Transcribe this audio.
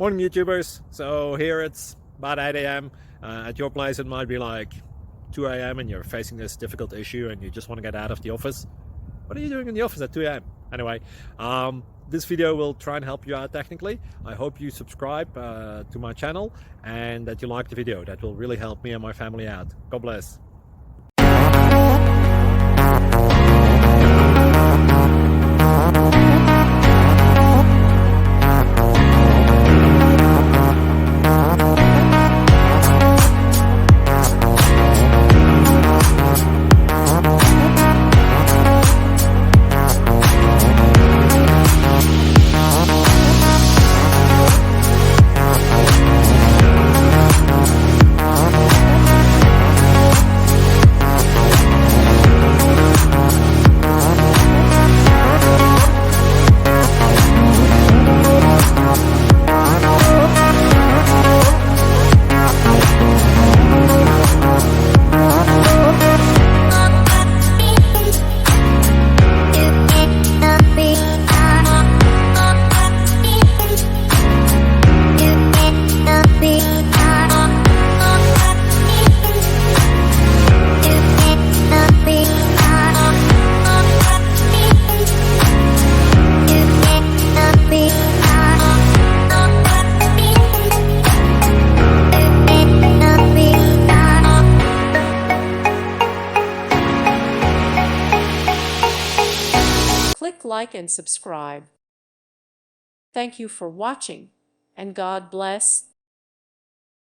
Morning YouTubers. So here it's about 8 a.m. At your place it might be like 2 a.m. and you're facing this difficult issue and you just want to get out of the office. What are you doing in the office at 2 a.m.? Anyway, this video will try and help you out technically. I hope you subscribe to my channel and that you like the video. That will really help me and my family out. God bless. Click like and subscribe. Thank you for watching, and God bless.